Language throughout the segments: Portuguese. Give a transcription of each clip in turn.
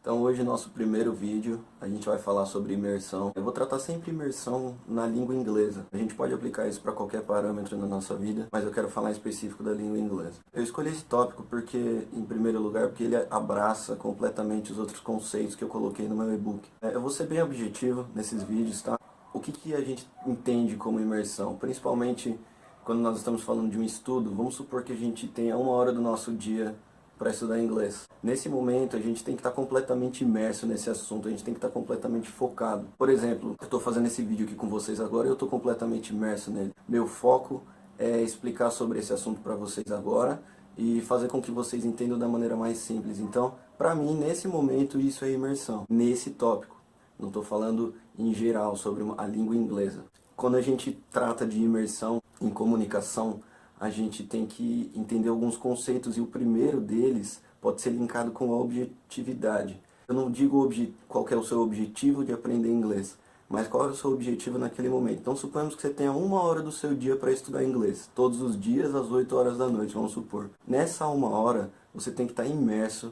Então hoje nosso primeiro vídeo, a gente vai falar sobre imersão. Eu vou tratar sempre imersão na língua inglesa. A gente pode aplicar isso para qualquer parâmetro na nossa vida, mas eu quero falar em específico da língua inglesa. Eu escolhi esse tópico porque, em primeiro lugar, porque ele abraça completamente os outros conceitos que eu coloquei no meu e-book. Eu vou ser bem objetivo nesses vídeos, tá? O que a gente entende como imersão? Principalmente quando nós estamos falando de um estudo, vamos supor que a gente tenha 1 hora do nosso dia para estudar inglês. Nesse momento a gente tem que estar completamente imerso nesse assunto, a gente tem que estar completamente focado. Por exemplo, eu estou fazendo esse vídeo aqui com vocês agora e eu estou completamente imerso nele. Meu foco é explicar sobre esse assunto para vocês agora e fazer com que vocês entendam da maneira mais simples. Então, para mim, nesse momento, isso é imersão, nesse tópico. Não estou falando em geral sobre a língua inglesa. Quando a gente trata de imersão em comunicação, a gente tem que entender alguns conceitos e o primeiro deles pode ser linkado com a objetividade. Eu não digo qual que é o seu objetivo de aprender inglês, mas qual é o seu objetivo naquele momento. Então suponhamos que você tenha 1 hora do seu dia para estudar inglês, todos os dias às 8 horas da noite, vamos supor. Nessa 1 hora você tem que estar imerso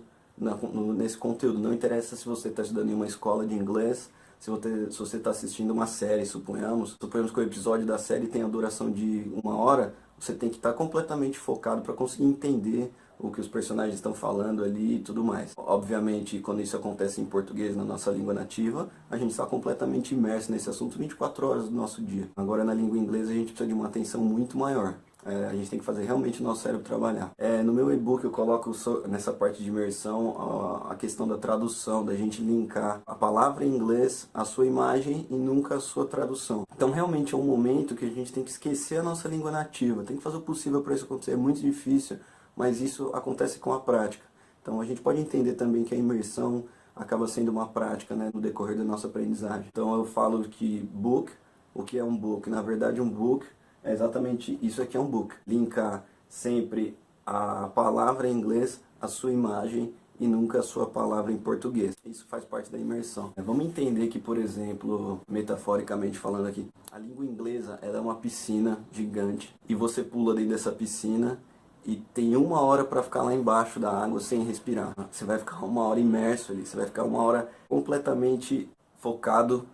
nesse conteúdo. Não interessa se você está estudando em uma escola de inglês, se você está assistindo uma série, suponhamos que o episódio da série tem a duração de 1 hora, você tem que estar completamente focado para conseguir entender o que os personagens estão falando ali e tudo mais. Obviamente, quando isso acontece em português, na nossa língua nativa, a gente está completamente imerso nesse assunto 24 horas do nosso dia. Agora, na língua inglesa, a gente precisa de uma atenção muito maior. A gente tem que fazer realmente o nosso cérebro trabalhar. No meu e-book eu coloco nessa parte de imersão a questão da tradução, da gente linkar a palavra em inglês à sua imagem e nunca à sua tradução. Então realmente é um momento que a gente tem que esquecer a nossa língua nativa, tem que fazer o possível para isso acontecer. É muito difícil, mas isso acontece com a prática. Então a gente pode entender também que a imersão acaba sendo uma prática, né, no decorrer da nossa aprendizagem. Então eu falo que book, o que é um book? Na verdade um book é exatamente isso aqui, é um book. Linkar sempre a palavra em inglês à sua imagem e nunca a sua palavra em português. Isso faz parte da imersão. Vamos entender que, por exemplo, metaforicamente falando aqui, a língua inglesa ela é uma piscina gigante e você pula dentro dessa piscina e tem 1 hora para ficar lá embaixo da água sem respirar. Você vai ficar 1 hora imerso ali, você vai ficar 1 hora completamente focado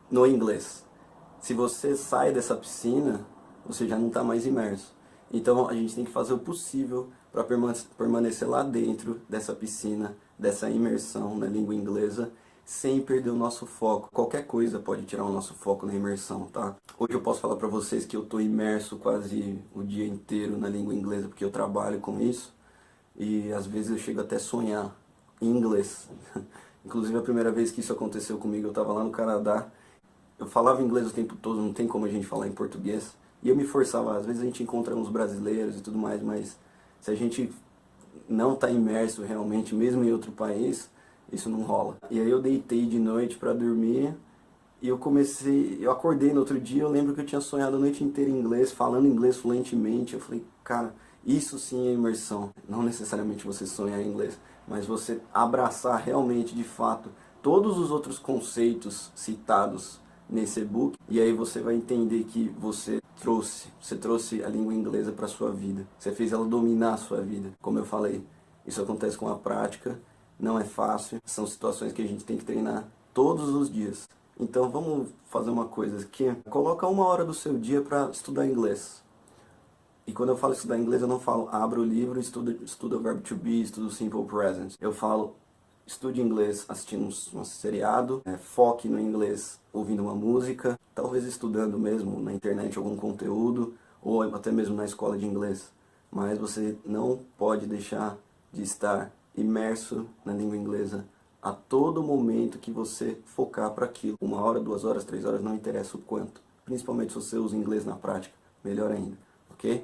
no inglês. Se você sai dessa piscina, você já não está mais imerso. Então a gente tem que fazer o possível para permanecer lá dentro dessa piscina, dessa imersão na língua inglesa, sem perder o nosso foco. Qualquer coisa pode tirar o nosso foco na imersão, tá? Hoje eu posso falar para vocês que eu estou imerso quase o dia inteiro na língua inglesa, porque eu trabalho com isso, e às vezes eu chego até a sonhar em inglês. Inclusive a primeira vez que isso aconteceu comigo, eu estava lá no Canadá, eu falava inglês o tempo todo, não tem como a gente falar em português. E eu me forçava, às vezes a gente encontra uns brasileiros e tudo mais, mas se a gente não está imerso realmente, mesmo em outro país, isso não rola. E aí eu deitei de noite para dormir e eu acordei no outro dia, eu lembro que eu tinha sonhado a noite inteira em inglês, falando inglês fluentemente. Eu falei, cara, isso sim é imersão. Não necessariamente você sonhar em inglês, mas você abraçar realmente, de fato, todos os outros conceitos citados nesse e-book, e aí você vai entender que você trouxe a língua inglesa para a sua vida. Você fez ela dominar a sua vida. Como eu falei, isso acontece com a prática, não é fácil, são situações que a gente tem que treinar todos os dias. Então vamos fazer uma coisa aqui. Coloca 1 hora do seu dia para estudar inglês. E quando eu falo estudar inglês, eu não falo abra o livro e estuda o verbo to be, estuda o simple present. Eu falo estude inglês assistindo um seriado, foque no inglês ouvindo uma música, talvez estudando mesmo na internet algum conteúdo, ou até mesmo na escola de inglês. Mas você não pode deixar de estar imerso na língua inglesa a todo momento que você focar para aquilo. 1 hora, 2 horas, 3 horas, não interessa o quanto. Principalmente se você usa inglês na prática, melhor ainda, ok?